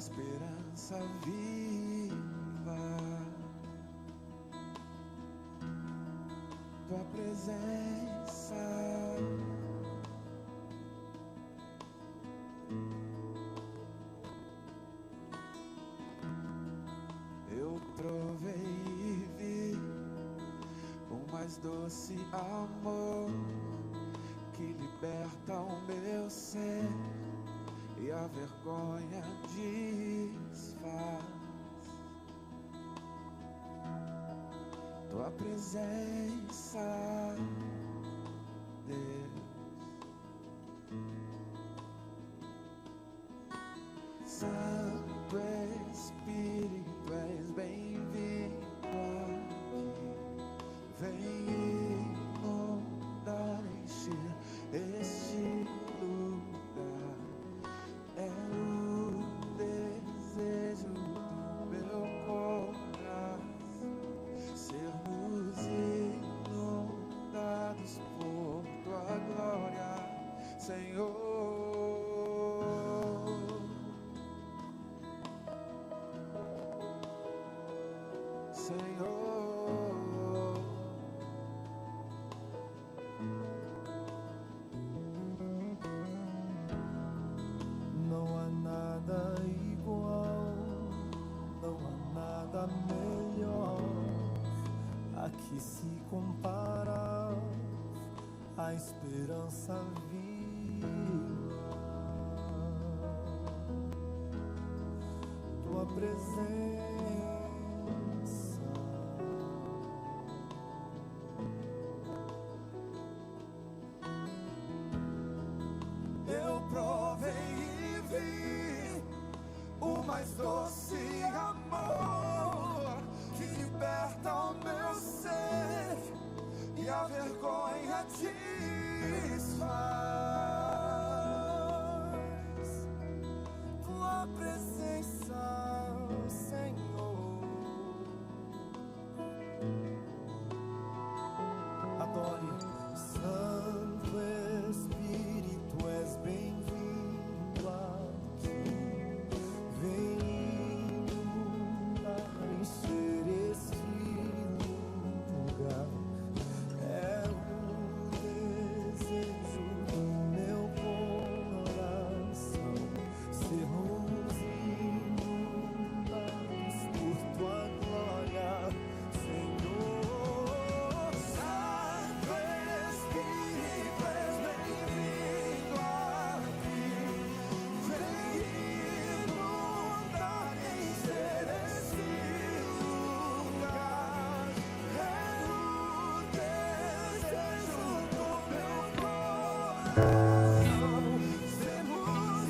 esperança viva, tua presença. Eu provei e vi o mais doce amor que liberta o meu ser e a vergonha desfaz. Tua presença, Deus. Santo Espírito, és bem-vindo aqui. Vem inundar, encher este lugar. É o desejo do meu coração, sermos inundados por tua glória, Senhor. Senhor, não há nada igual, não há nada melhor a que se compara a esperança viva, tua presença. Mais doce amor que liberta o meu ser e a vergonha desfaz. Tua presença, Senhor. Adore. Santo Espírito, és bem-vindo aqui. Vem inundar, encher este lugar. É o desejo do meu coração, sermos inundados por tua glória, Senhor. Santo Espírito, és bem-vindo aqui. Vem inundar, encher este lugar. É o desejo do meu coração, sermos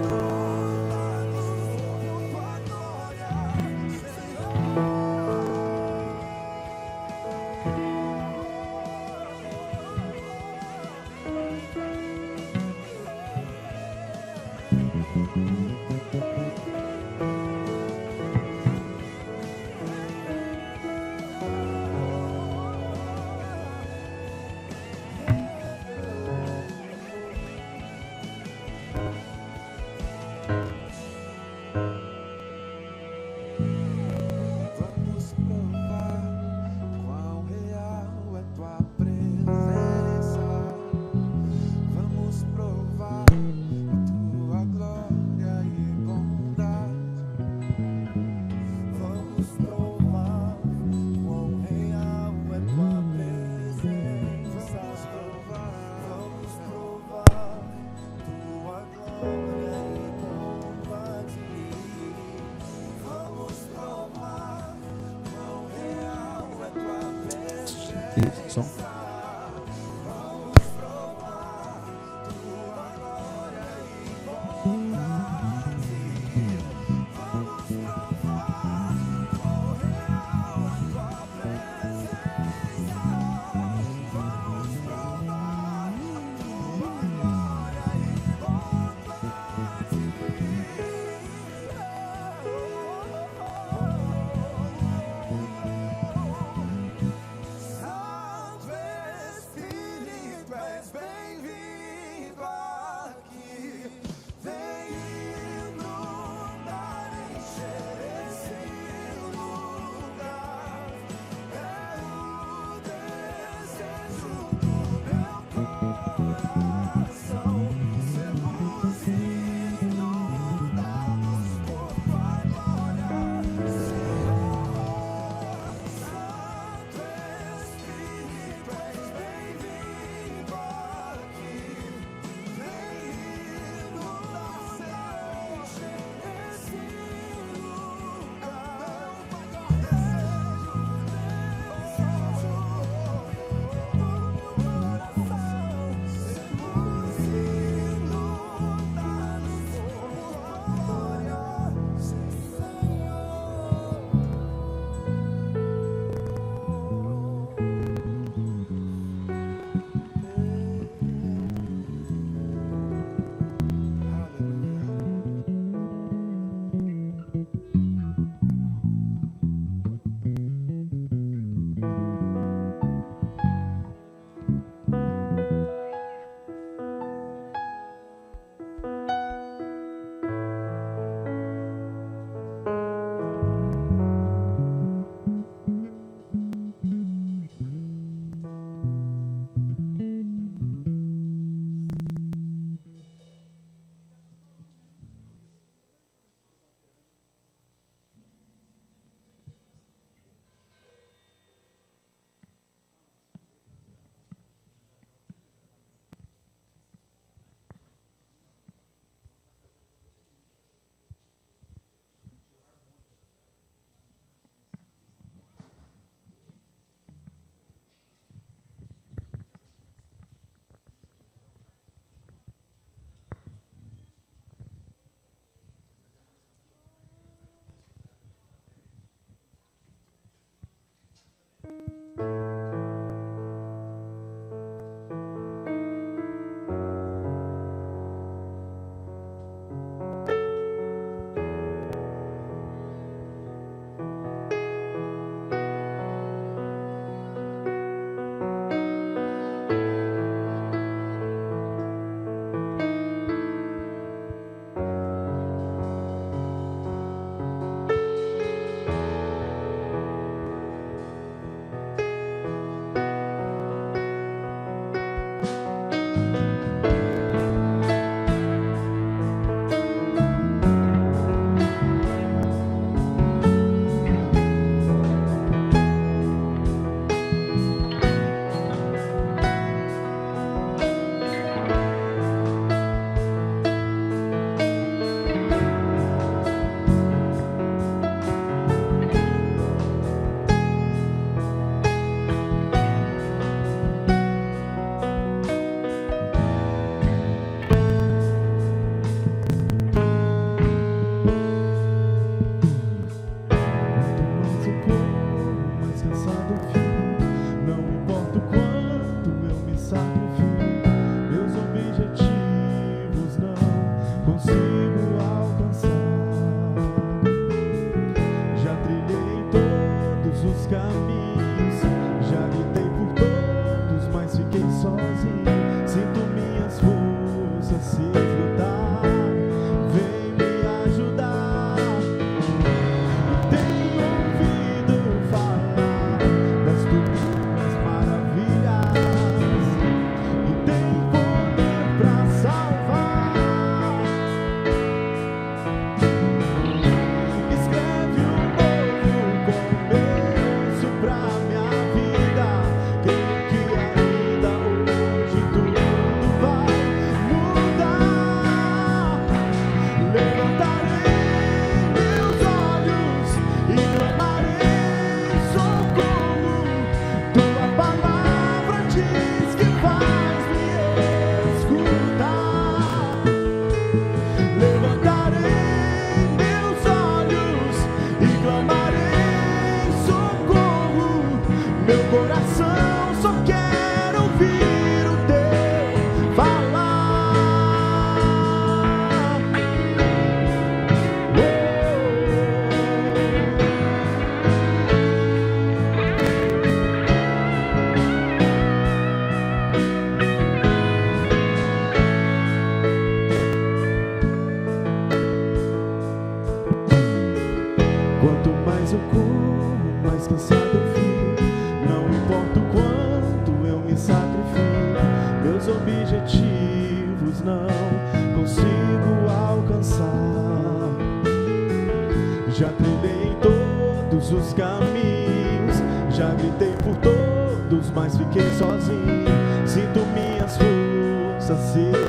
inundados por tua glória, Senhor. Vamos provar quão real é tua presença. Vamos provar a tua glória e bondade. Vamos provar quão real é tua presença. Vamos provar tua glória e bondade. Vamos provar quão real é tua presença. Som. Vamos provar tua glória e bondade. Vamos provar quão real é tua presença. Vamos provar tua glória e bondade. Santo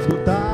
mudar.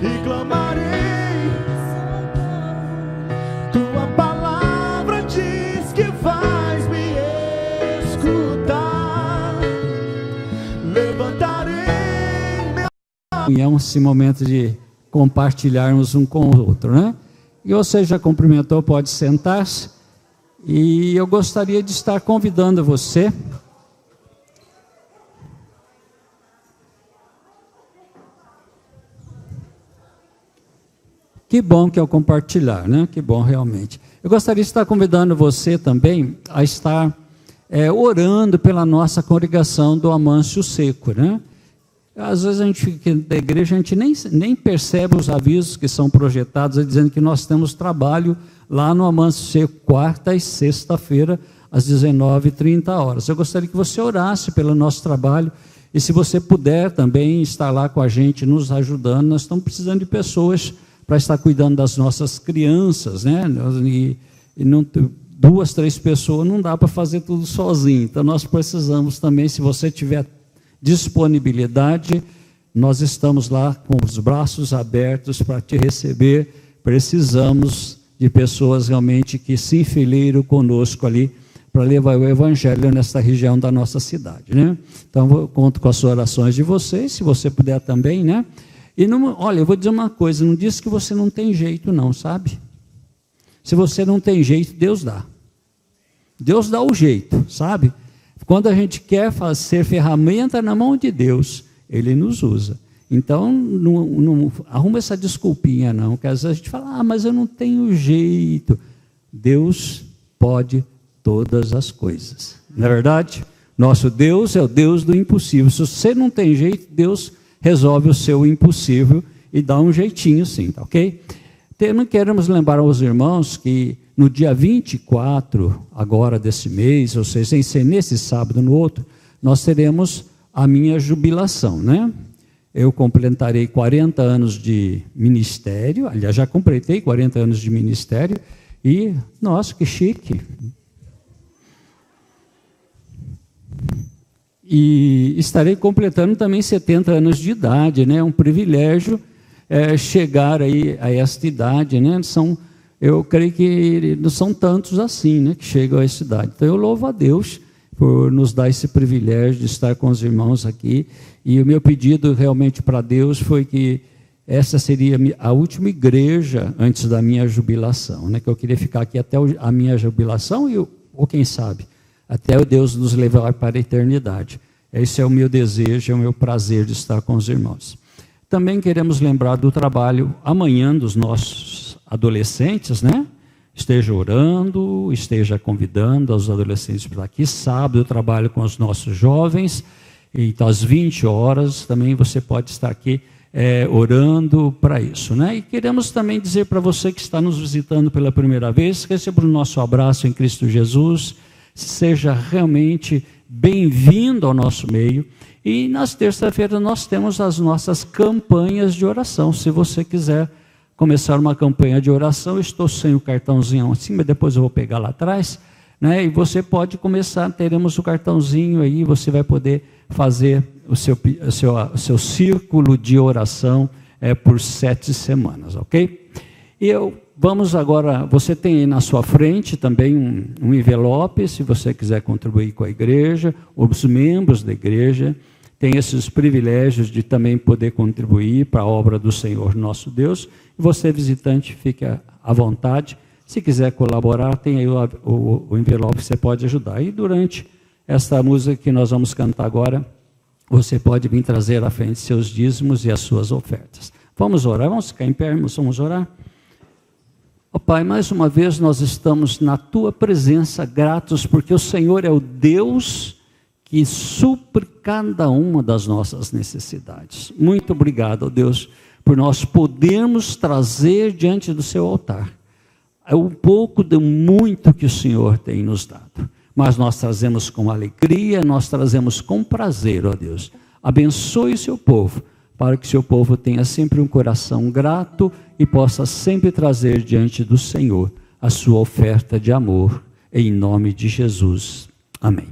e clamarei. Tua palavra diz que vais me escutar. Levantarei meu... Esse momento de compartilharmos um com o outro, né? E você já cumprimentou, pode sentar-se. E eu gostaria de estar convidando você que bom que é o compartilhar, né? Que bom realmente. Eu gostaria de estar convidando você também a estar orando pela nossa congregação do Amâncio Seco, né? Às vezes a gente fica da igreja, a gente nem percebe os avisos que são projetados, dizendo que nós temos trabalho lá no Amâncio Seco, quarta e sexta-feira, às 19h30. Eu gostaria que você orasse pelo nosso trabalho, e se você puder também estar lá com a gente, nos ajudando. Nós estamos precisando de pessoas para estar cuidando das nossas crianças, né? E não, 2, 3 pessoas não dá para fazer tudo sozinho, então nós precisamos também, se você tiver disponibilidade, nós estamos lá com os braços abertos para te receber. Precisamos de pessoas realmente que se enfileiram conosco ali para levar o evangelho nesta região da nossa cidade, né? Então eu conto com as orações de vocês, se você puder também, né? E não, olha, eu vou dizer uma coisa, não diz que você não tem jeito não, sabe? Se você não tem jeito, Deus dá. Deus dá o jeito, sabe? Quando a gente quer ser ferramenta na mão de Deus, Ele nos usa. Então, não arruma essa desculpinha não, que às vezes a gente fala, mas eu não tenho jeito. Deus pode todas as coisas, não é verdade? Nosso Deus é o Deus do impossível. Se você não tem jeito, Deus resolve o seu impossível e dá um jeitinho sim, tá ok? Queremos lembrar aos irmãos que no dia 24, agora desse mês, ou seja, sem ser nesse sábado, no outro, nós teremos a minha jubilação, né? Eu completarei 40 anos de ministério, aliás, já completei 40 anos de ministério, e, nossa, que chique! E estarei completando também 70 anos de idade, né? É um privilégio chegar aí a esta idade, né? Eu creio que não são tantos assim, né, que chegam a essa idade. Então eu louvo a Deus por nos dar esse privilégio de estar com os irmãos aqui. E o meu pedido realmente para Deus foi que essa seria a última igreja antes da minha jubilação, né? Que eu queria ficar aqui até a minha jubilação ou quem sabe, até o Deus nos levar para a eternidade. Esse é o meu desejo, é o meu prazer de estar com os irmãos. Também queremos lembrar do trabalho amanhã dos nossos adolescentes, né? Esteja orando, esteja convidando os adolescentes para aqui. Sábado eu trabalho com os nossos jovens, então às 20 horas também você pode estar aqui orando para isso, né? E queremos também dizer para você que está nos visitando pela primeira vez, receba o nosso abraço em Cristo Jesus, seja realmente bem-vindo ao nosso meio. E nas terça-feiras nós temos as nossas campanhas de oração. Se você quiser começar uma campanha de oração, eu estou sem o cartãozinho assim, mas depois eu vou pegar lá atrás, né? E você pode começar, teremos o cartãozinho aí, você vai poder fazer o seu círculo de oração por 7 semanas, ok? E vamos agora, você tem aí na sua frente também um envelope, se você quiser contribuir com a igreja, os membros da igreja têm esses privilégios de também poder contribuir para a obra do Senhor nosso Deus. Você, visitante, fique à vontade. Se quiser colaborar, tem aí o envelope que você pode ajudar. E durante esta música que nós vamos cantar agora, você pode vir trazer à frente seus dízimos e as suas ofertas. Vamos orar, vamos ficar em pé, vamos orar. Ó Pai, mais uma vez nós estamos na Tua presença gratos, porque o Senhor é o Deus que supre cada uma das nossas necessidades. Muito obrigado, ó Deus, por nós podermos trazer diante do Seu altar. É um pouco de muito que o Senhor tem nos dado, mas nós trazemos com alegria, nós trazemos com prazer, ó Deus. Abençoe o Seu povo, para que o Seu povo tenha sempre um coração grato e possa sempre trazer diante do Senhor a sua oferta de amor, em nome de Jesus. Amém.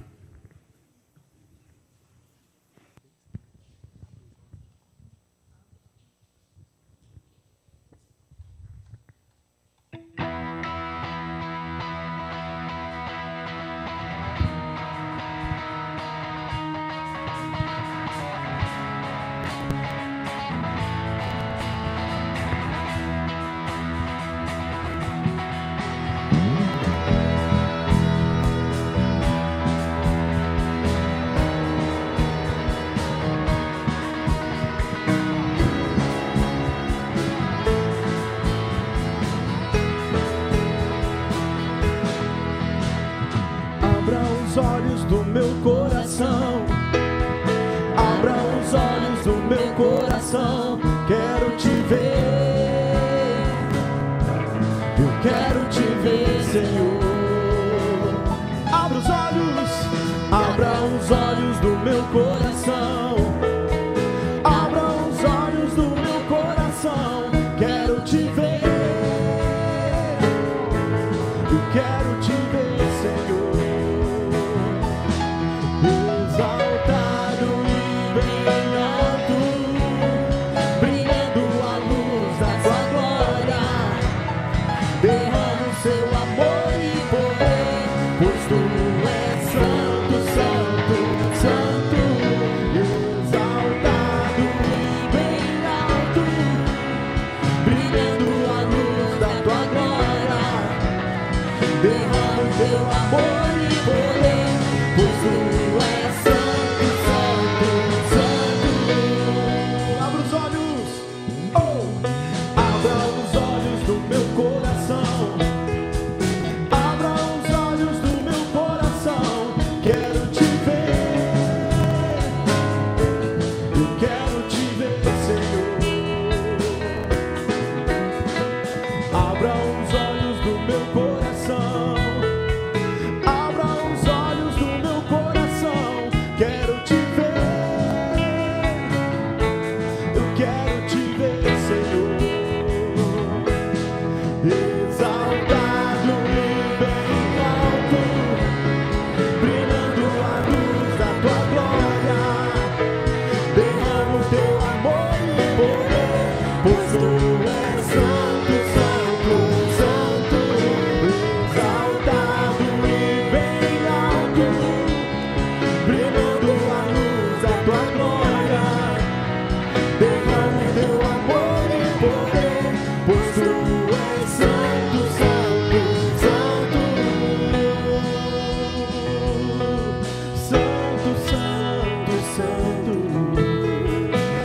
ver. Eu quero te ver, Senhor. Abra os olhos do meu coração. Abra os olhos do meu coração. Quero te ver. Eu quero te ver, Senhor. Exaltado e bem alto, brilhando a luz da tua glória. Derrama o seu amor e poder, pois tu és santo, santo, santo. Exaltado e bem alto, brilhando a luz da tua glória. Derrama o teu amor e poder, pois tu és santo, santo, santo. Abra os olhos, oh! Abra os olhos do meu coração. Abra os olhos do meu coração. Quero te ver. Eu quero te ver, Senhor. Abra os olhos do meu coração. Abra os olhos do meu coração. Quero te ver. Eu quero te ver, Senhor. Exaltado e bem alto, brilhando a luz da tua glória. Derrama o teu amor e poder, pois tu és santo, santo, santo. Exaltado e bem alto, brilhando a luz da tua glória. Derrama o teu amor e poder, pois tu és santo, santo, santo. Santo, santo, santo.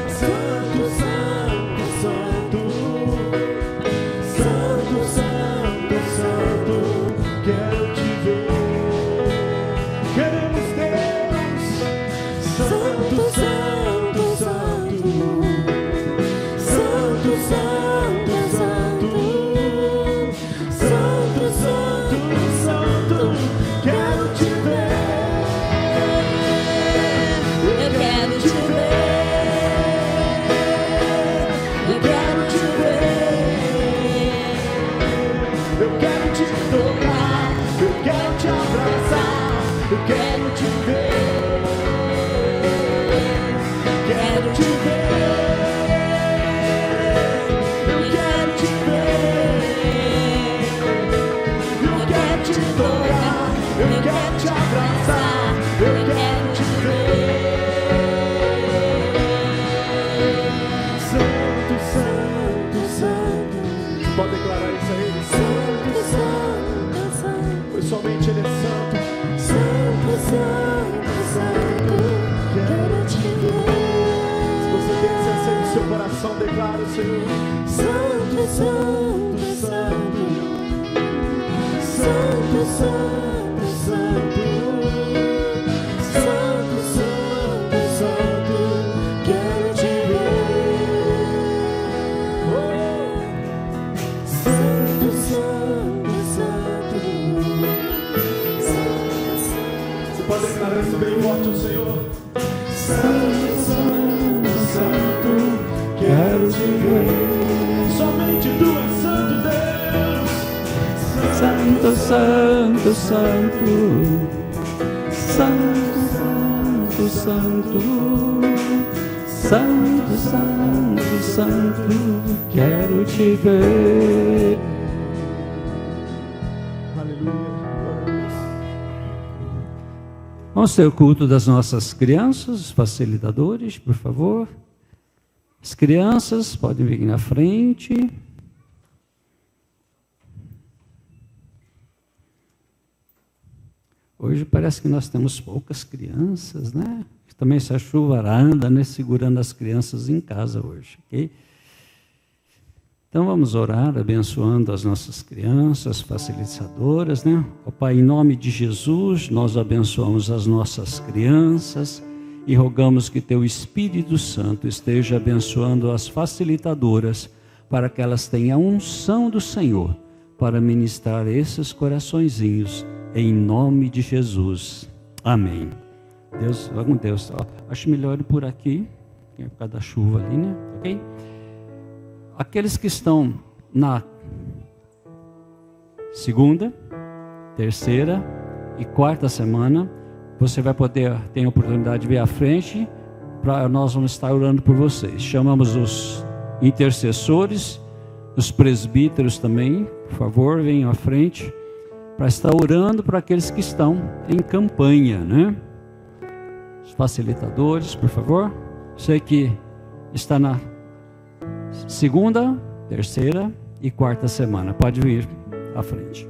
Santo, santo, santo. Santo, santo, santo. Quero te ver. Queremos Deus. Santo, santo, santo. Santo, santo, santo. Santo, santo, santo. Quero te ver. Eu quero te ver. Eu quero te ver. Eu quero te tocar. Eu quero te abraçar. Eu quero te ver. Quero te ver. Eu quero te ver. Eu quero te tocar. Eu quero te abraçar. Eu quero te ver. Santo, santo, santo. Pode declarar isso a ele. Santo, santo, santo. Pois somente ele é santo. Santo, santo, santo. Quero te ver. Se você tem certeza no seu coração, declara o Senhor. Santo, santo, santo. Santo, santo, santo. Santo, santo, santo. Quero te ver. Santo, santo, santo. Santo, santo. Você pode declarar isso bem forte ao Senhor. Santo, santo, santo. Quero te ver. Somente tu és santo, Deus. Santo, santo, santo. Santo, santo, santo. Santo, santo, santo. Quero te ver. Aleluia. Vamos ter o culto das nossas crianças, os facilitadores, por favor. As crianças podem vir na frente. Hoje parece que nós temos poucas crianças, né? Também essa chuva anda, né? Segurando as crianças em casa hoje, ok? Então vamos orar, abençoando as nossas crianças, facilitadoras, né? Ó Pai, em nome de Jesus, nós abençoamos as nossas crianças e rogamos que Teu Espírito Santo esteja abençoando as facilitadoras para que elas tenham a unção do Senhor para ministrar esses coraçõezinhos, em nome de Jesus. Amém. Deus, vamos Deus, acho melhor ir por aqui, por causa da chuva ali, né? Ok? Aqueles que estão na segunda, terceira e quarta semana, você vai poder ter a oportunidade de vir à frente, nós vamos estar orando por vocês. Chamamos os intercessores, os presbíteros também, por favor, venham à frente, para estar orando para aqueles que estão em campanha, né? Os facilitadores, por favor. Você que está na segunda, terceira e quarta semana, pode vir à frente.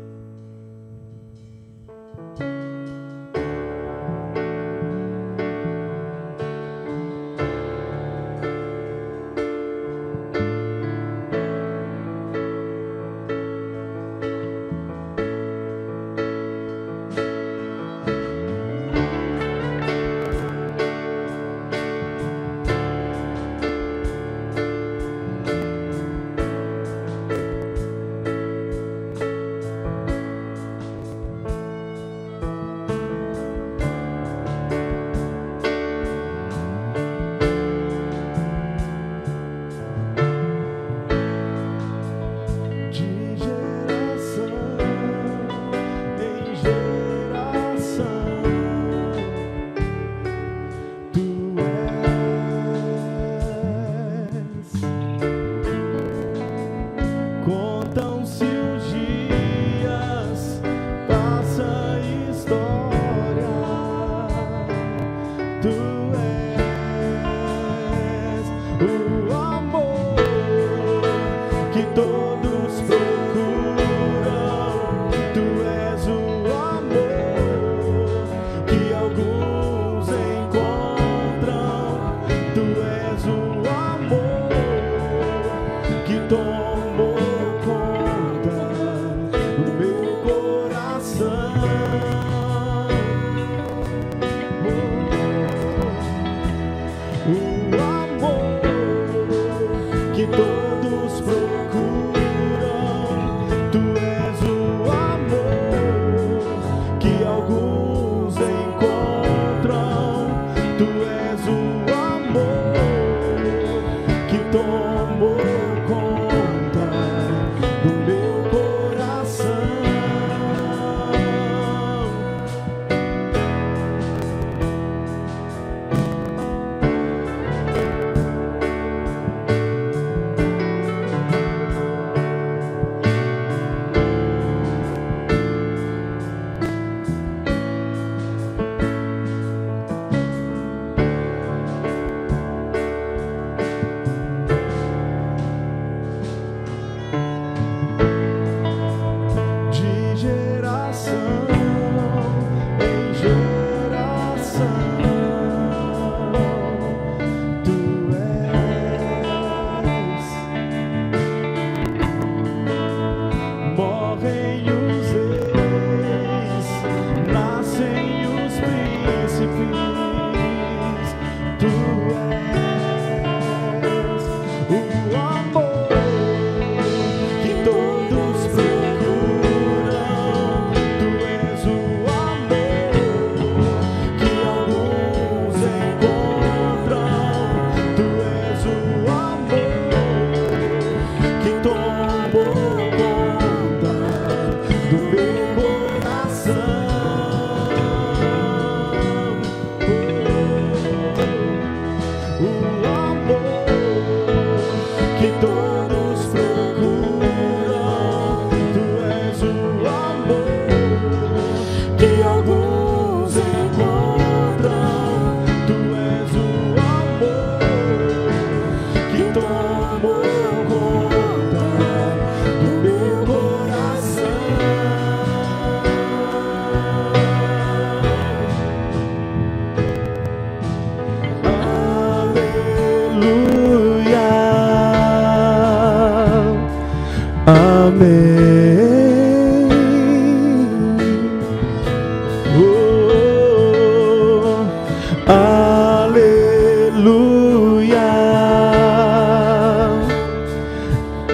Tu és o amor que tomou conta.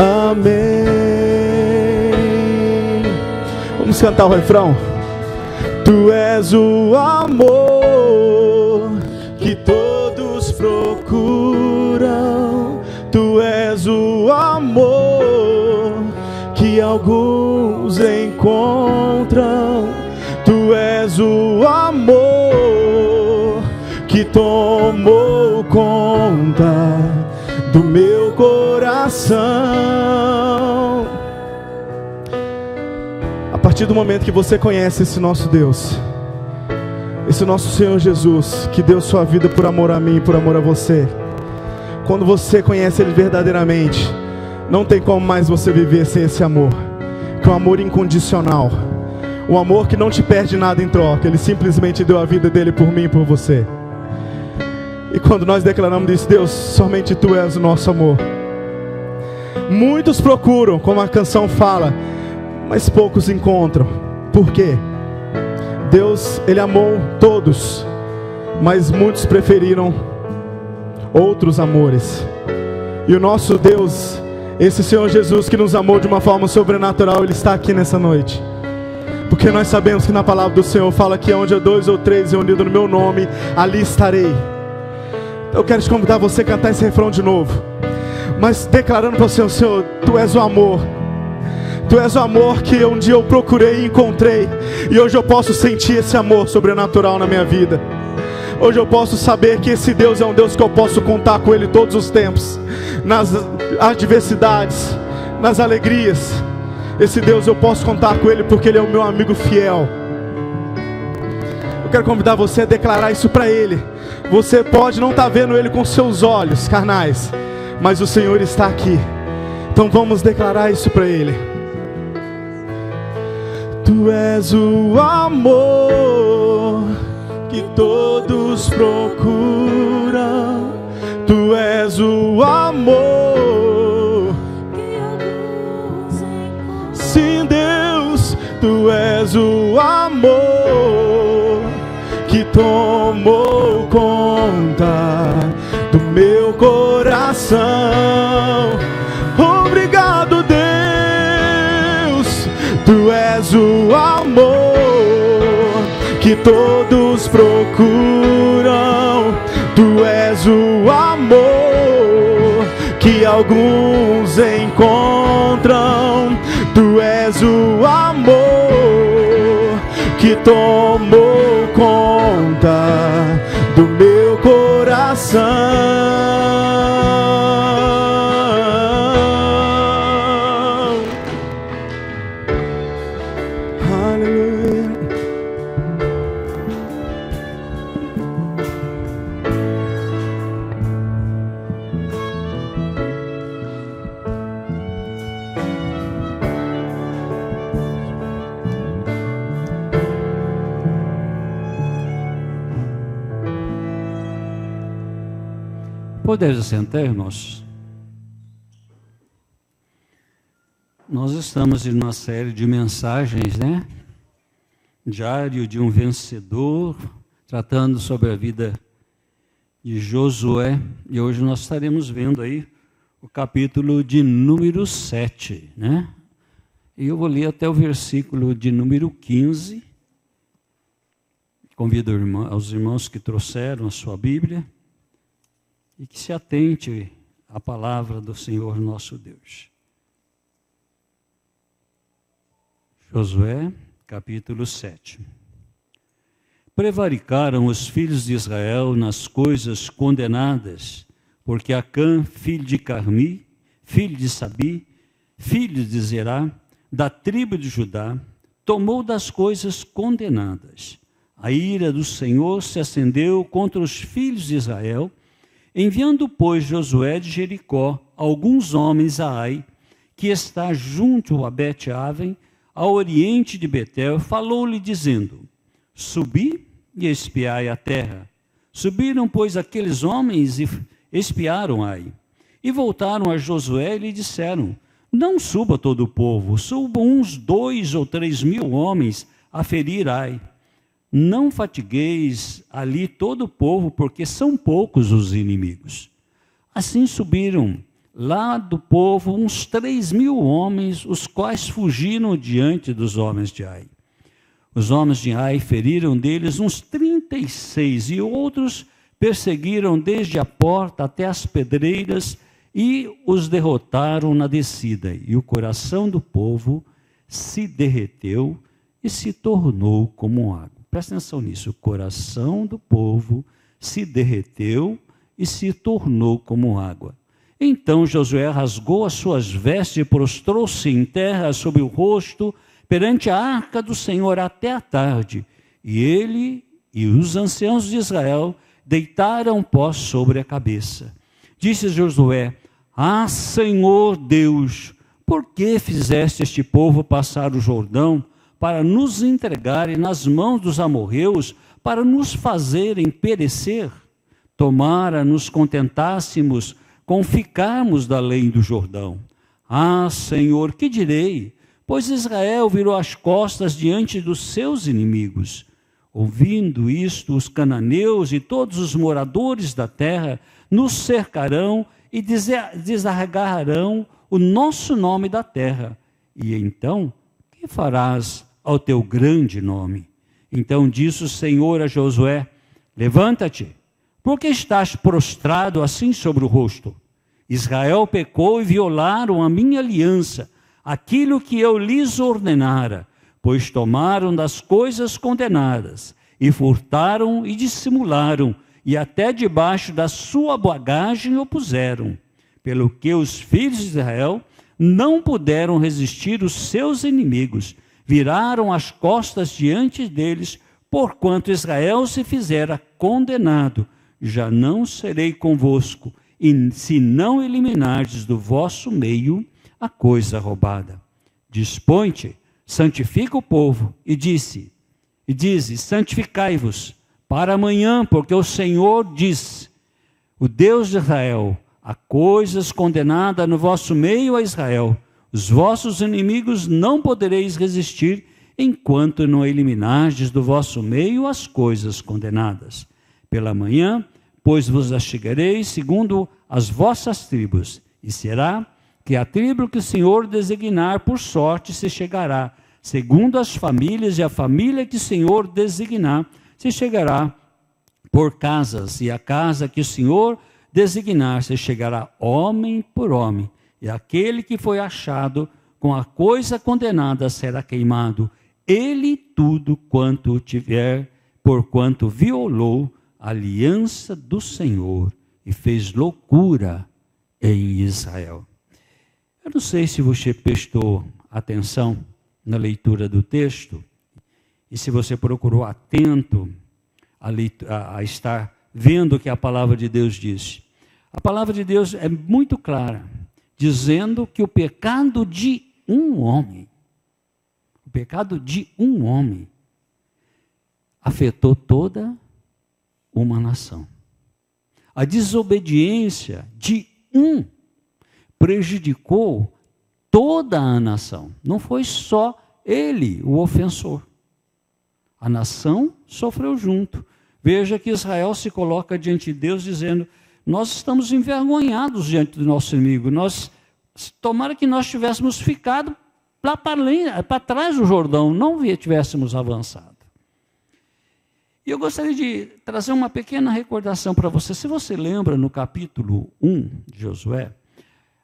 Amém. Vamos cantar o refrão. Tu és o amor que todos procuram. Tu és o amor que alguns encontram. Tu és o amor que tomou conta do meu coração. A partir do momento que você conhece esse nosso Deus, esse nosso Senhor Jesus, que deu sua vida por amor a mim e por amor a você, quando você conhece Ele verdadeiramente, não tem como mais você viver sem esse amor, que é um amor incondicional, um amor que não te perde nada em troca. Ele simplesmente deu a vida dele por mim e por você. E quando nós declaramos isso, Deus, somente Tu és o nosso amor. Muitos procuram, como a canção fala, mas poucos encontram. Por quê? Deus, Ele amou todos, mas muitos preferiram outros amores. E o nosso Deus, esse Senhor Jesus que nos amou de uma forma sobrenatural, Ele está aqui nessa noite. Porque nós sabemos que na palavra do Senhor fala que onde há 2 ou 3 reunidos no meu nome, ali estarei. Eu quero te convidar a você a cantar esse refrão de novo, mas declarando para o Senhor: Senhor, Tu és o amor. Tu és o amor que um dia eu procurei e encontrei. E hoje eu posso sentir esse amor sobrenatural na minha vida. Hoje eu posso saber que esse Deus é um Deus que eu posso contar com Ele todos os tempos, nas adversidades, nas alegrias. Esse Deus eu posso contar com Ele porque Ele é o meu amigo fiel. Eu quero convidar você a declarar isso para Ele. Você pode não estar vendo Ele com seus olhos carnais, mas o Senhor está aqui. Então vamos declarar isso para Ele. Tu és o amor que todos procuram. Tu és o amor que alguns encontram. Sim, Deus, Tu és o amor que tomou conta do meu coração. Obrigado, Deus. Tu és o amor que todos procuram. Tu és o amor que alguns encontram. Tu és o amor que tomou conta do meu coração. Aleluia. Poderes sentar, irmãos? Nós estamos em uma série de mensagens, né? Diário de um vencedor, tratando sobre a vida de Josué. E hoje nós estaremos vendo aí o capítulo de número 7, né? E eu vou ler até o versículo de número 15. Convido aos irmãos que trouxeram a sua Bíblia e que se atente à palavra do Senhor nosso Deus. Josué, capítulo 7. Prevaricaram os filhos de Israel nas coisas condenadas, porque Acã, filho de Carmi, filho de Sabi, filho de Zerá, da tribo de Judá, tomou das coisas condenadas. A ira do Senhor se acendeu contra os filhos de Israel, enviando, pois, Josué de Jericó alguns homens a Ai, que está junto a Bet-Aven, ao oriente de Betel, falou-lhe dizendo: subi e espiai a terra. Subiram, pois, aqueles homens e espiaram Ai. E voltaram a Josué e lhe disseram: não suba todo o povo, subam uns 2 ou 3 mil homens a ferir Ai. Não fatigueis ali todo o povo, porque são poucos os inimigos. Assim subiram lá do povo uns 3.000 homens, os quais fugiram diante dos homens de Ai. Os homens de Ai feriram deles uns 36, e outros perseguiram desde a porta até as pedreiras, e os derrotaram na descida. E o coração do povo se derreteu e se tornou como água. Presta atenção nisso. O coração do povo se derreteu e se tornou como água. Então Josué rasgou as suas vestes e prostrou-se em terra sobre o rosto perante a arca do Senhor até a tarde. E ele e os anciãos de Israel deitaram pó sobre a cabeça. Disse Josué: Ah, Senhor Deus, por que fizeste este povo passar o Jordão para nos entregarem nas mãos dos amorreus, para nos fazerem perecer? Tomara nos contentássemos com ficarmos da além do Jordão. Ah, Senhor, que direi? Pois Israel virou as costas diante dos seus inimigos. Ouvindo isto, os cananeus e todos os moradores da terra nos cercarão e desarraigarão o nosso nome da terra. E então, que farás ao teu grande nome? Então disse o Senhor a Josué: Levanta-te, porque estás prostrado assim sobre o rosto? Israel pecou e violaram a minha aliança, aquilo que eu lhes ordenara, pois tomaram das coisas condenadas, e furtaram e dissimularam, e até debaixo da sua bagagem o puseram. Pelo que os filhos de Israel não puderam resistir os seus inimigos, viraram as costas diante deles, porquanto Israel se fizera condenado. Já não serei convosco, e se não eliminardes do vosso meio a coisa roubada. Dispõe-te, santifica o povo, e dize, santificai-vos para amanhã, porque o Senhor diz, o Deus de Israel: há coisas condenadas no vosso meio a Israel, os vossos inimigos não podereis resistir, enquanto não eliminardes do vosso meio as coisas condenadas. Pela manhã, pois vos achegareis segundo as vossas tribos, e será que a tribo que o Senhor designar por sorte se chegará, segundo as famílias, e a família que o Senhor designar se chegará por casas, e a casa que o Senhor designar se chegará homem por homem, e aquele que foi achado com a coisa condenada será queimado, ele tudo quanto tiver, porquanto violou a aliança do Senhor e fez loucura em Israel. Eu não sei se você prestou atenção na leitura do texto, e se você procurou atento a estar vendo o que a palavra de Deus diz. A palavra de Deus é muito clara, dizendo que o pecado de um homem, afetou toda uma nação. A desobediência de um prejudicou toda a nação. Não foi só ele o ofensor. A nação sofreu junto. Veja que Israel se coloca diante de Deus dizendo: nós estamos envergonhados diante do nosso inimigo. Tomara que nós tivéssemos ficado lá para trás do Jordão, não tivéssemos avançado. E eu gostaria de trazer uma pequena recordação para você. Se você lembra, no capítulo 1 de Josué,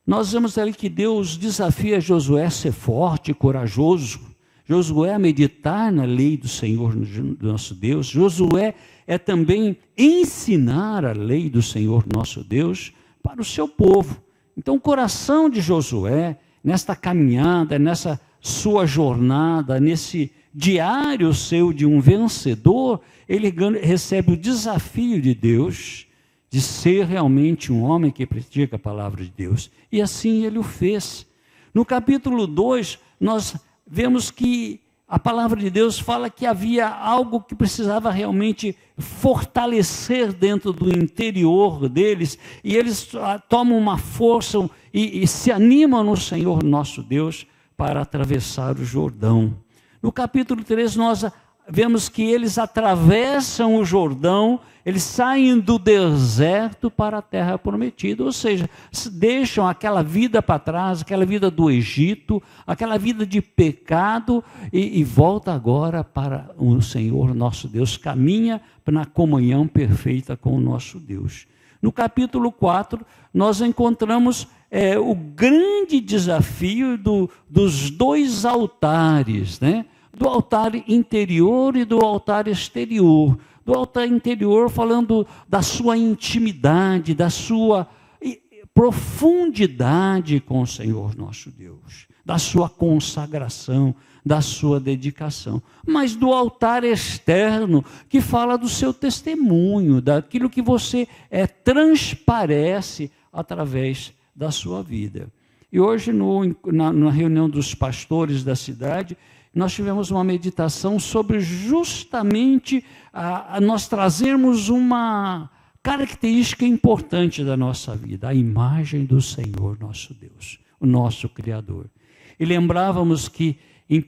nós vemos ali que Deus desafia Josué a ser forte e corajoso. Josué a meditar na lei do Senhor, do nosso Deus. Josué é também ensinar a lei do Senhor, nosso Deus, para o seu povo. Então, o coração de Josué, nesta caminhada, nessa sua jornada, nesse diário seu de um vencedor, ele recebe o desafio de Deus de ser realmente um homem que pratica a palavra de Deus. E assim ele o fez. No capítulo 2, nós vemos que a palavra de Deus fala que havia algo que precisava realmente fortalecer dentro do interior deles, e eles tomam uma força e se animam no Senhor nosso Deus para atravessar o Jordão. No capítulo 3 nós vemos que eles atravessam o Jordão, eles saem do deserto para a terra prometida, ou seja, deixam aquela vida para trás, aquela vida do Egito, aquela vida de pecado e volta agora para o Senhor nosso Deus, caminha na comunhão perfeita com o nosso Deus. No capítulo 4, nós encontramos o grande desafio dos dois altares, né? Do altar interior e do altar exterior. Do altar interior falando da sua intimidade, da sua profundidade com o Senhor nosso Deus, da sua consagração, da sua dedicação. Mas do altar externo, que fala do seu testemunho, daquilo que você transparece através da sua vida. E hoje, na reunião dos pastores da cidade, nós tivemos uma meditação sobre justamente nós trazermos uma característica importante da nossa vida, a imagem do Senhor nosso Deus, o nosso Criador. E lembrávamos que em 1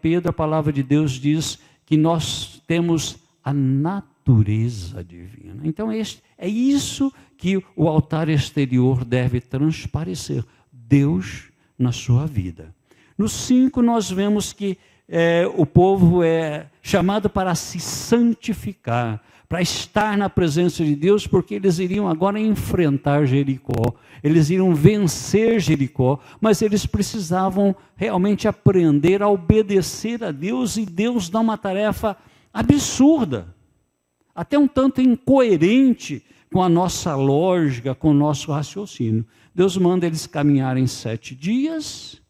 Pedro a palavra de Deus diz que nós temos a natureza divina. Então é isso que o altar exterior deve transparecer, Deus na sua vida. No 5 nós vemos que o povo é chamado para se santificar, para estar na presença de Deus, porque eles iriam agora enfrentar Jericó, eles iriam vencer Jericó, mas eles precisavam realmente aprender a obedecer a Deus, e Deus dá uma tarefa absurda, até um tanto incoerente com a nossa lógica, com o nosso raciocínio. Deus manda eles caminharem 7 dias,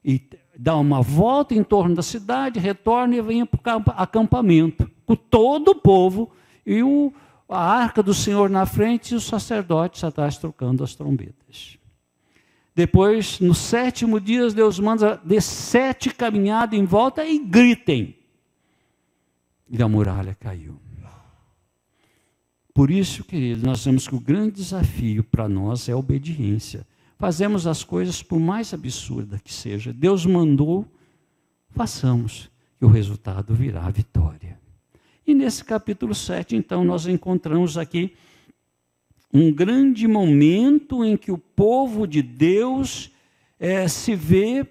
e dá uma volta em torno da cidade, retorna e vem para o acampamento, com todo o povo, e a arca do Senhor na frente e os sacerdotes atrás trocando as trombetas. Depois, no 7º dia, Deus manda de 7 caminhadas em volta e gritem. E a muralha caiu. Por isso, queridos, nós vemos que o grande desafio para nós é a obediência. Fazemos as coisas por mais absurda que seja. Deus mandou, façamos, que o resultado virá a vitória. E nesse capítulo 7, então, nós encontramos aqui um grande momento em que o povo de Deus se vê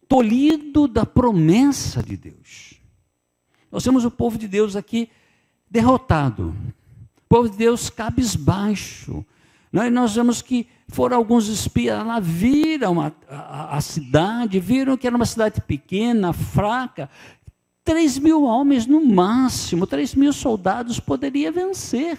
tolhido da promessa de Deus. Nós temos o povo de Deus aqui derrotado, o povo de Deus cabisbaixo. Nós vemos que foram alguns espias lá, viram a cidade, viram que era uma cidade pequena, fraca, 3.000 homens no máximo, 3.000 soldados poderia vencer.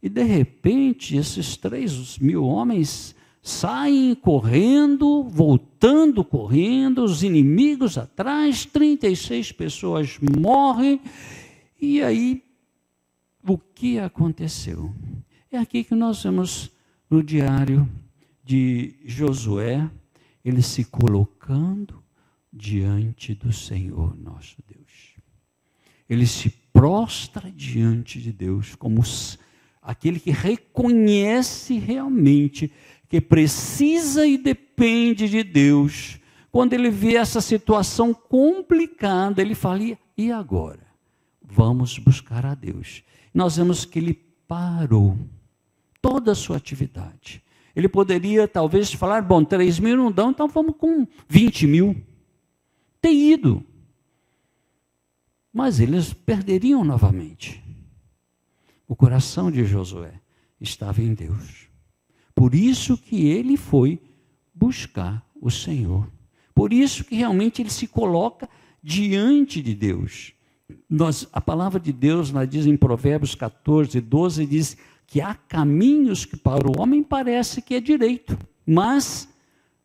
E de repente, esses 3.000 homens saem correndo, voltando correndo, os inimigos atrás, 36 pessoas morrem, e aí, o que aconteceu? É aqui que nós vemos no diário de Josué, ele se colocando diante do Senhor nosso Deus. Ele se prostra diante de Deus como aquele que reconhece realmente que precisa e depende de Deus. Quando ele vê essa situação complicada, ele fala, e agora? Vamos buscar a Deus. Nós vemos que ele parou toda a sua atividade. Ele poderia talvez falar, 3.000 não dão, então vamos com 20.000. Ter ido. Mas eles perderiam novamente. O coração de Josué estava em Deus. Por isso que ele foi buscar o Senhor. Por isso que realmente ele se coloca diante de Deus. A palavra de Deus, ela diz em Provérbios 14, 12, diz que há caminhos que para o homem parece que é direito, mas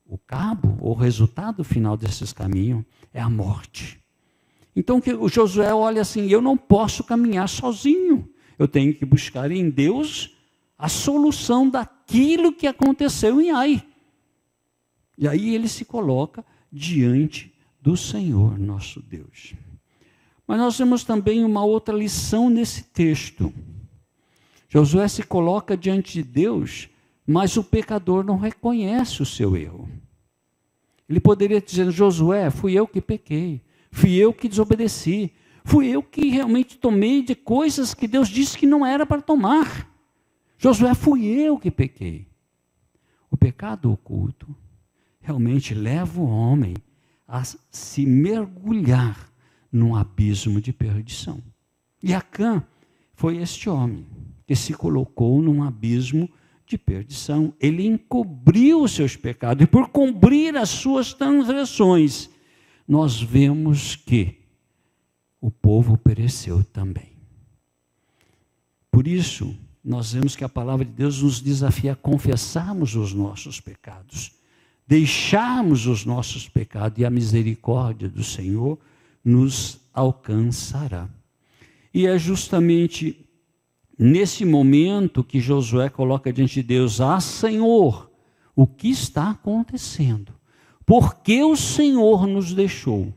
o cabo, o resultado final desses caminhos é a morte. Então o Josué olha assim, eu não posso caminhar sozinho, eu tenho que buscar em Deus a solução daquilo que aconteceu em Ai. E aí ele se coloca diante do Senhor nosso Deus. Mas nós temos também uma outra lição nesse texto. Josué se coloca diante de Deus, mas o pecador não reconhece o seu erro. Ele poderia dizer, Josué, fui eu que pequei, fui eu que desobedeci, fui eu que realmente tomei de coisas que Deus disse que não era para tomar. Josué, fui eu que pequei. O pecado oculto realmente leva o homem a se mergulhar num abismo de perdição. E Acã foi este homem que se colocou num abismo de perdição. Ele encobriu os seus pecados, e por cobrir as suas transgressões, nós vemos que o povo pereceu também. Por isso, nós vemos que a palavra de Deus nos desafia a confessarmos os nossos pecados, deixarmos os nossos pecados, e a misericórdia do Senhor nos alcançará. E é justamente nesse momento que Josué coloca diante de Deus: ah, Senhor, o que está acontecendo? Por que o Senhor nos deixou?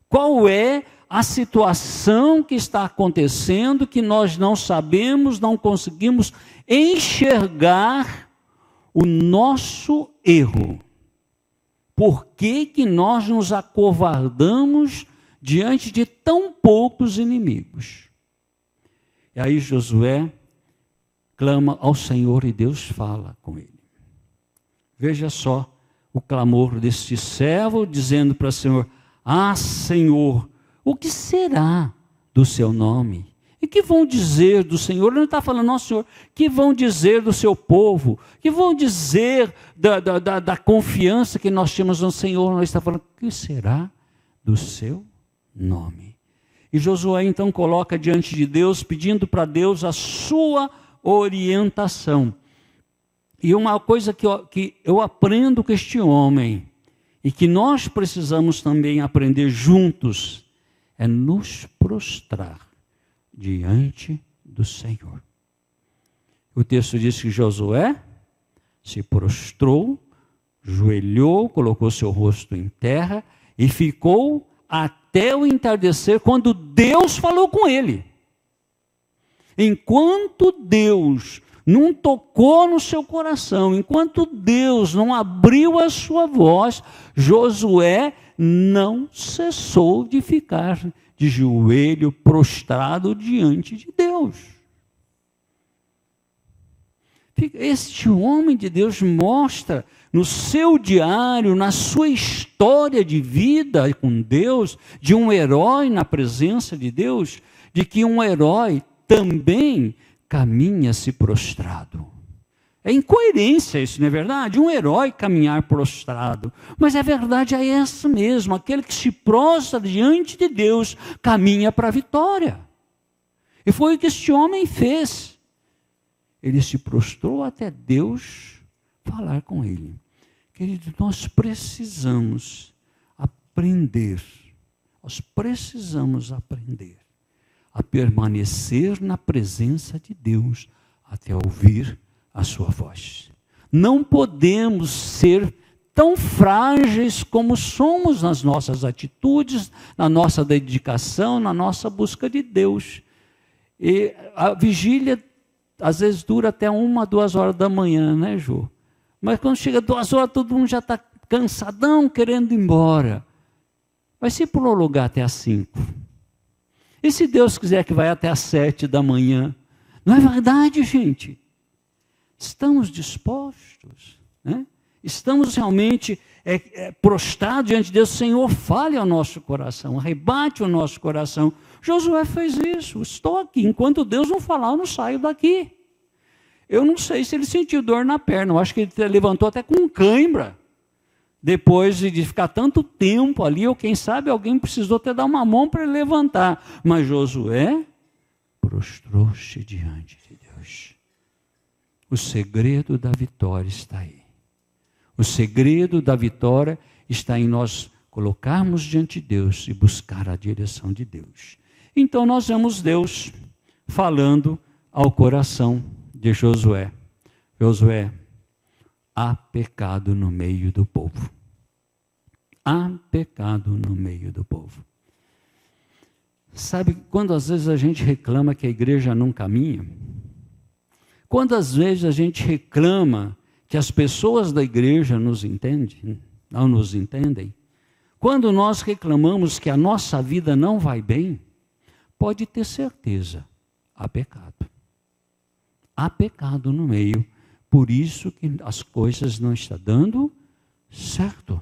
Qual é a situação que está acontecendo que nós não sabemos, não conseguimos enxergar o nosso erro? Por que que nós nos acovardamos diante de tão poucos inimigos? E aí Josué clama ao Senhor e Deus fala com ele. Veja só o clamor deste servo, dizendo para o Senhor: ah, Senhor, o que será do seu nome? E que vão dizer do Senhor? Ele não está falando, nosso Senhor, que vão dizer do seu povo? Que vão dizer da confiança que nós temos no Senhor? Nós está falando, que será do seu nome? E Josué então coloca diante de Deus, pedindo para Deus a sua orientação. E uma coisa que eu aprendo com este homem, e que nós precisamos também aprender juntos, é nos prostrar diante do Senhor. O texto diz que Josué se prostrou, joelhou, colocou seu rosto em terra e ficou até o entardecer, quando Deus falou com ele. Enquanto Deus não tocou no seu coração, enquanto Deus não abriu a sua voz, Josué não cessou de ficar de joelho prostrado diante de Deus. Este homem de Deus mostra no seu diário, na sua história de vida com Deus, de um herói na presença de Deus, de que um herói também caminha-se prostrado. É incoerência isso, não é verdade? Um herói caminhar prostrado. Mas a verdade é essa mesmo: aquele que se prostra diante de Deus caminha para a vitória. E foi o que este homem fez. Ele se prostrou até Deus falar com ele. Querido, nós precisamos aprender a permanecer na presença de Deus até ouvir a sua voz. Não podemos ser tão frágeis como somos nas nossas atitudes, na nossa dedicação, na nossa busca de Deus. E a vigília às vezes dura até 1, 2 horas da manhã, né, Jô? Mas quando chega 2 horas, todo mundo já está cansadão, querendo ir embora. Vai se prolongar até às 5. E se Deus quiser que vai até às 7 da manhã? Não é verdade, gente? Estamos dispostos, né? Estamos realmente prostrados diante de Deus. Senhor, fale ao nosso coração, arrebate o nosso coração. Josué fez isso. Estou aqui, enquanto Deus não falar, eu não saio daqui. Eu não sei se ele sentiu dor na perna, eu acho que ele levantou até com cãibra, depois de ficar tanto tempo ali, ou quem sabe alguém precisou até dar uma mão para ele levantar. Mas Josué prostrou-se diante de Deus. O segredo da vitória está aí. O segredo da vitória está em nós colocarmos diante de Deus e buscar a direção de Deus. Então nós vemos Deus falando ao coração de Josué. Josué, há pecado no meio do povo. Há pecado no meio do povo. Sabe, quando às vezes a gente reclama que a igreja não caminha, quando às vezes a gente reclama que as pessoas da igreja não nos entendem, Quando nós reclamamos que a nossa vida não vai bem, pode ter certeza, há pecado. Há pecado no meio, por isso que as coisas não estão dando certo.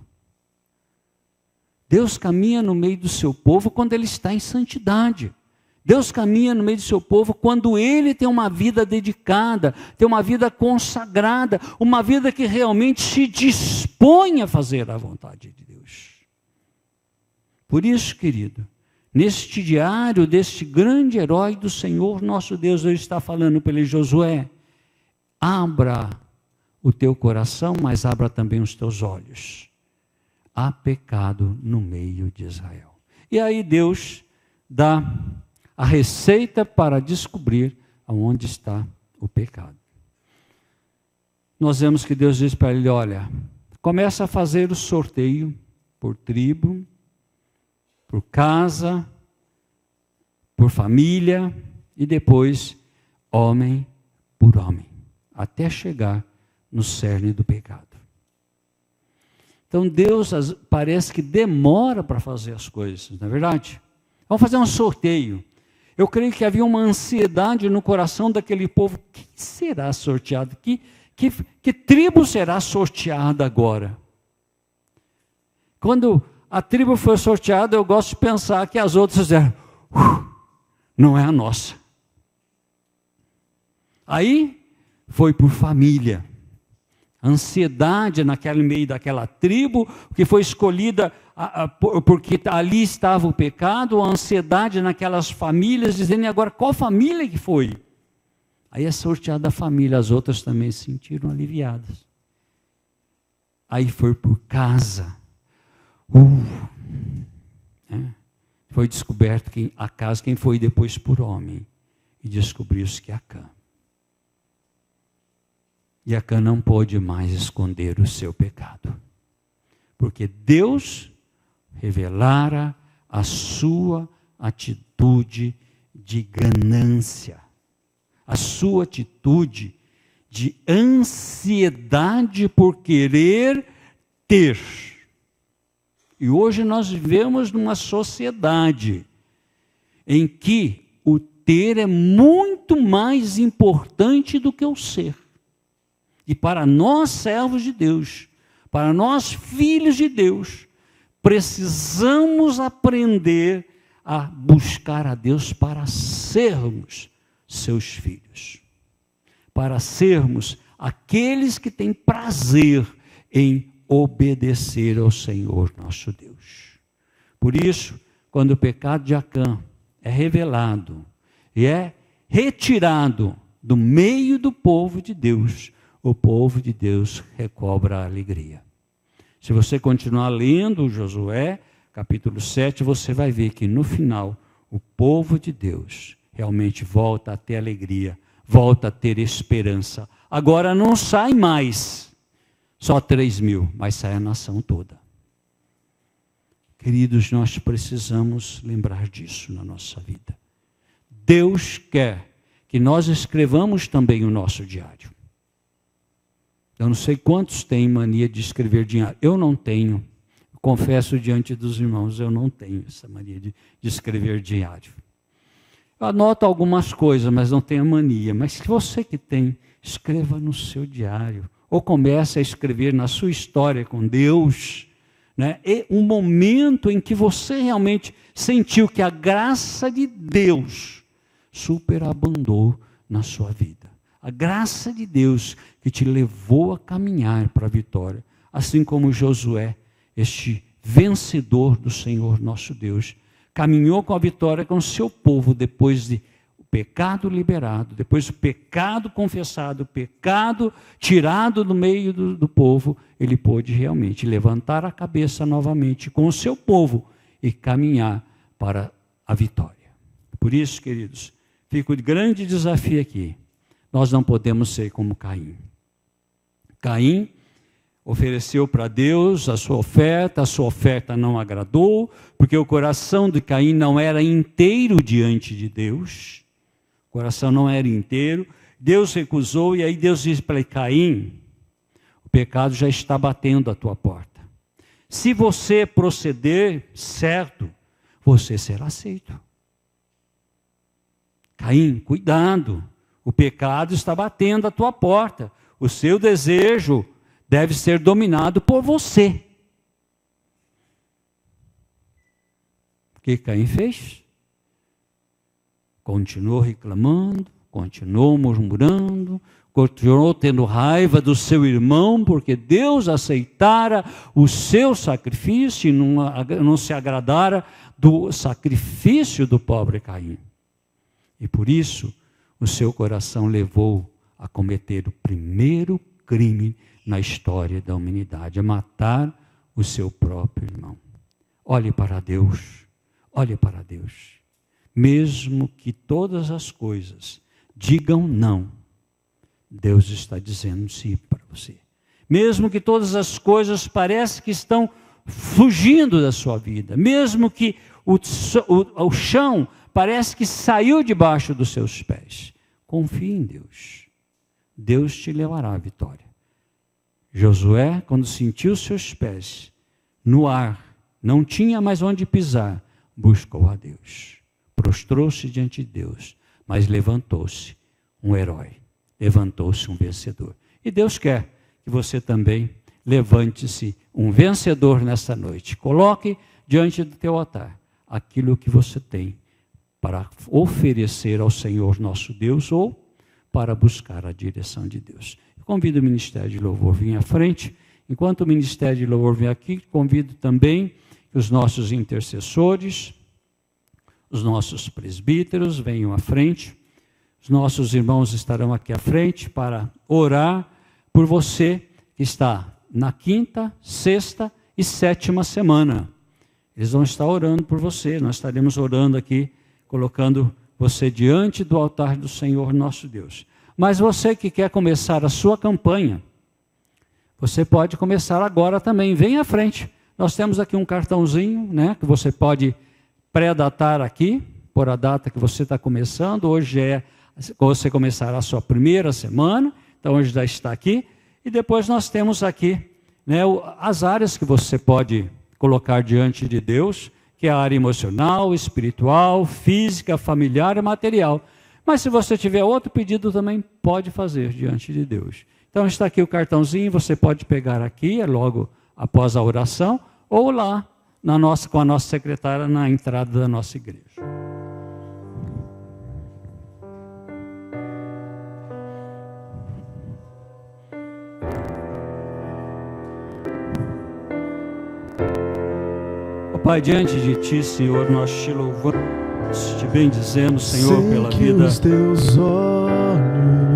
Deus caminha no meio do seu povo quando ele está em santidade. Deus caminha no meio do seu povo quando ele tem uma vida dedicada, tem uma vida consagrada, uma vida que realmente se dispõe a fazer a vontade de Deus. Por isso, querido, neste diário deste grande herói do Senhor nosso Deus, ele está falando para ele, Josué, abra o teu coração, mas abra também os teus olhos. Há pecado no meio de Israel. E aí Deus dá a receita para descobrir aonde está o pecado. Nós vemos que Deus diz para ele, olha, começa a fazer o sorteio por tribo, por casa, por família, e depois homem por homem, até chegar no cerne do pecado. Então Deus parece que demora para fazer as coisas, não é verdade? Vamos fazer um sorteio. Eu creio que havia uma ansiedade no coração daquele povo. Que será sorteado? Que tribo será sorteada agora? Quando a tribo foi sorteada, eu gosto de pensar que as outras disseram, não é a nossa. Aí foi por família. Ansiedade naquele meio daquela tribo, que foi escolhida porque ali estava o pecado, a ansiedade naquelas famílias, dizendo agora qual família que foi? Aí é sorteada a família, as outras também se sentiram aliviadas. Aí foi por casa. Foi descoberto a casa, quem foi depois por homem, e descobriu-se que Acã. E Acã não pôde mais esconder o seu pecado, porque Deus revelara a sua atitude de ganância, a sua atitude de ansiedade por querer ter. E hoje nós vivemos numa sociedade em que o ter é muito mais importante do que o ser. E para nós, servos de Deus, para nós, filhos de Deus, precisamos aprender a buscar a Deus para sermos seus filhos. Para sermos aqueles que têm prazer em obedecer ao Senhor nosso Deus. Por isso, quando o pecado de Acã é revelado e é retirado do meio do povo de Deus, o povo de Deus recobra a alegria. Se você continuar lendo Josué, capítulo 7, você vai ver que no final, o povo de Deus realmente volta a ter alegria, volta a ter esperança. Agora não sai mais só 3.000, mas sai a nação toda. Queridos, nós precisamos lembrar disso na nossa vida. Deus quer que nós escrevamos também o nosso diário. Eu não sei quantos têm mania de escrever diário. Eu não tenho. Confesso diante dos irmãos, eu não tenho essa mania de escrever diário. Eu anoto algumas coisas, mas não tenho mania. Mas se você que tem, escreva no seu diário. Ou comece a escrever na sua história com Deus. Né? E um momento em que você realmente sentiu que a graça de Deus superabundou na sua vida. A graça de Deus que te levou a caminhar para a vitória. Assim como Josué, este vencedor do Senhor nosso Deus, caminhou com a vitória com o seu povo depois de o pecado liberado, depois do pecado confessado, o pecado tirado do meio do povo, ele pôde realmente levantar a cabeça novamente com o seu povo e caminhar para a vitória. Por isso, queridos, fica o grande desafio aqui. Nós não podemos ser como Caim. Caim ofereceu para Deus a sua oferta não agradou, porque o coração de Caim não era inteiro diante de Deus. O coração não era inteiro. Deus recusou, e aí Deus disse para ele, Caim, o pecado já está batendo à tua porta. Se você proceder certo, você será aceito. Caim, cuidado, o pecado está batendo à tua porta. O seu desejo deve ser dominado por você. O que Caim fez? Continuou reclamando, continuou murmurando, continuou tendo raiva do seu irmão, porque Deus aceitara o seu sacrifício e não se agradara do sacrifício do pobre Caim. E por isso, o seu coração levou a cometer o primeiro crime na história da humanidade, a matar o seu próprio irmão. Olhe para Deus, olhe para Deus. Mesmo que todas as coisas digam não, Deus está dizendo sim para você. Mesmo que todas as coisas pareçam que estão fugindo da sua vida, mesmo que o chão parece que saiu debaixo dos seus pés, confie em Deus. Deus te levará à vitória. Josué, quando sentiu seus pés no ar, não tinha mais onde pisar, buscou a Deus. Prostrou-se diante de Deus, mas levantou-se um herói, levantou-se um vencedor. E Deus quer que você também levante-se um vencedor nessa noite. Coloque diante do teu altar aquilo que você tem para oferecer ao Senhor nosso Deus ou para buscar a direção de Deus. Eu convido o Ministério de Louvor a vir à frente. Enquanto o Ministério de Louvor vem aqui, convido também os nossos intercessores, os nossos presbíteros venham à frente. Os nossos irmãos estarão aqui à frente para orar por você que está na 5ª, 6ª e 7ª semana. Eles vão estar orando por você. Nós estaremos orando aqui, colocando você diante do altar do Senhor nosso Deus. Mas você que quer começar a sua campanha, você pode começar agora também. Vem à frente. Nós temos aqui um cartãozinho, né, que você pode pré-datar aqui, por a data que você está começando. Hoje você começará a sua primeira semana, então hoje já está aqui. E depois nós temos aqui, né, as áreas que você pode colocar diante de Deus, que é a área emocional, espiritual, física, familiar e material. Mas se você tiver outro pedido também pode fazer diante de Deus. Então está aqui o cartãozinho, você pode pegar aqui, logo após a oração, ou lá com a nossa secretária na entrada da nossa igreja. Pai, diante de Ti, Senhor, nós Te louvamos, Te bendizemos, Senhor, pela vida. Os Teus olhos,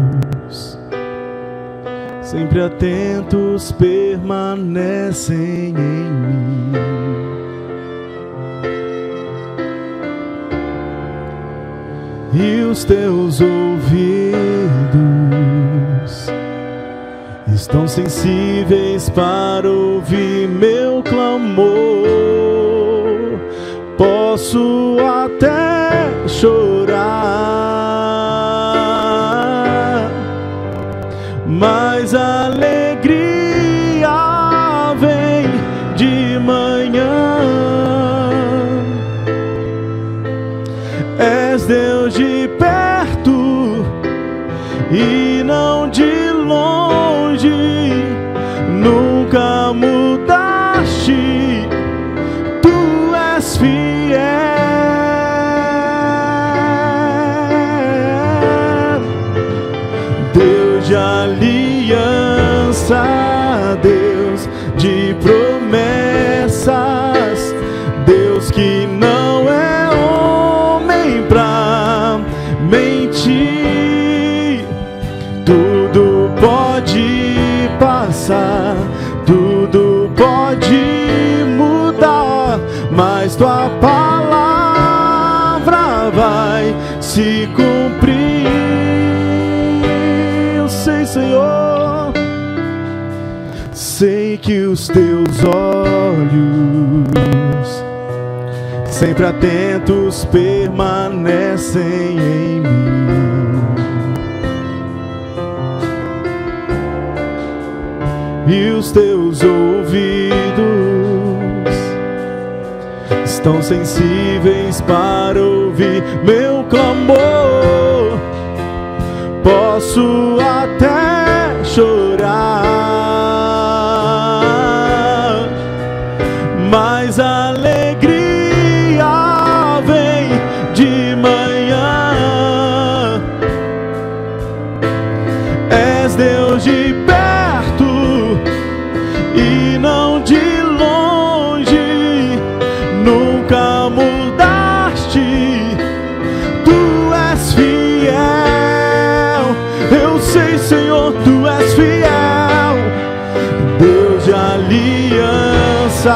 sempre atentos, permanecem em mim. E os Teus ouvidos estão sensíveis para ouvir meu clamor. Posso até chorar, mas a alegria vem de manhã. És Deus de perto e não de longe, nunca mudaste, Tu és fiel. Deus de aliança, Deus de promessas, Deus que não é homem pra mentir. Tudo pode passar, tudo pode mudar, mas Tua palavra vai se cumprir. Eu sei, Senhor, sei que os Teus olhos, sempre atentos, permanecem em mim. E os Teus ouvidos tão sensíveis para ouvir meu clamor. Posso até chorar, mas a alegria vem de manhã. És Deus de perto e não de longe, nunca mudaste, tu és fiel. Eu sei, Senhor, tu és fiel. Deus de aliança,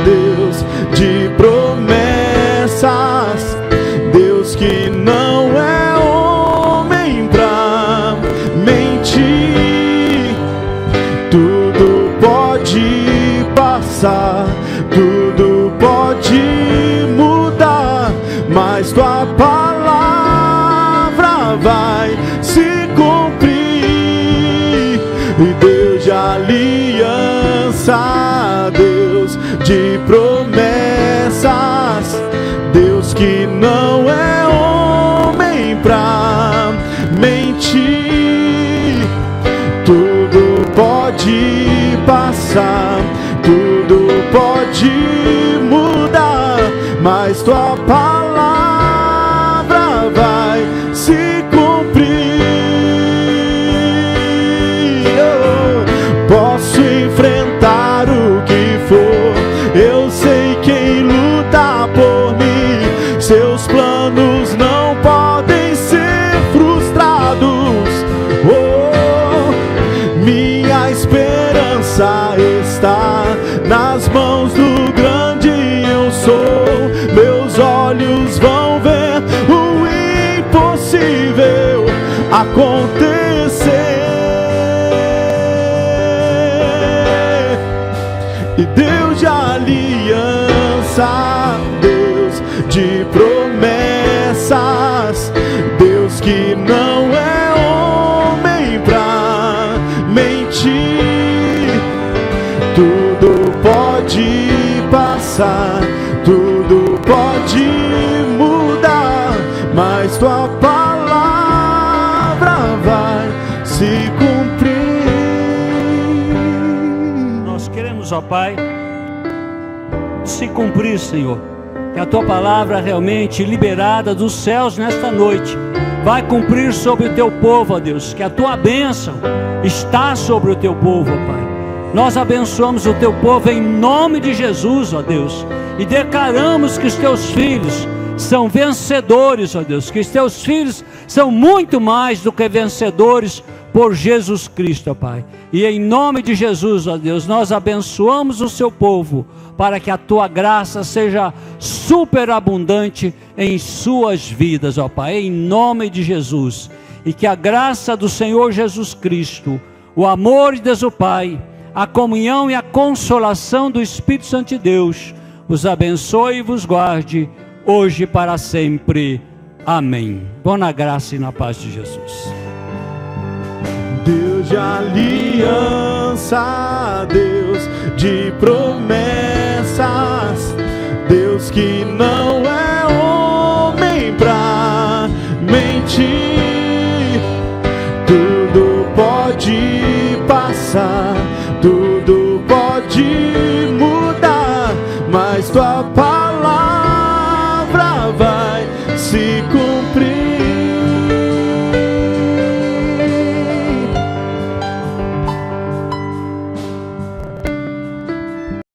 Deus de promessas, Deus que não é homem pra mentir. Tudo pode passar, tudo pode mudar, mas tua palavra vai se cumprir. E Deus de aliança, Deus de promessas, Deus que não é homem pra mentir. Tudo pode passar, tudo pode mudar, mas tua palavra vai se cumprir. Posso enfrentar o que for, eu sei quem luta por mim. Seus planos não podem ser frustrados. Oh, minha esperança está nas mãos do grande eu sou. Meus olhos vão ver o impossível acontecer. E Deus de aliança, Deus de promessas, Deus que não é homem pra mentir. Tudo pode passar, tudo pode mudar, mas tua palavra vai se cumprir. Nós queremos, ó Pai, se cumprir, Senhor, que a tua palavra realmente liberada dos céus nesta noite vai cumprir sobre o teu povo, ó Deus, que a tua bênção está sobre o teu povo, ó Pai. Nós abençoamos o teu povo em nome de Jesus, ó Deus, e declaramos que os teus filhos são vencedores, ó Deus, que os teus filhos são muito mais do que vencedores por Jesus Cristo, ó Pai. E em nome de Jesus, ó Deus, nós abençoamos o seu povo para que a tua graça seja superabundante em suas vidas, ó Pai, em nome de Jesus. E que a graça do Senhor Jesus Cristo, o amor de Deus o Pai, a comunhão e a consolação do Espírito Santo de Deus vos abençoe e vos guarde hoje e para sempre. Amém. Vão na graça e na paz de Jesus. Deus de aliança, Deus de promessas, Deus que não é homem pra mentir.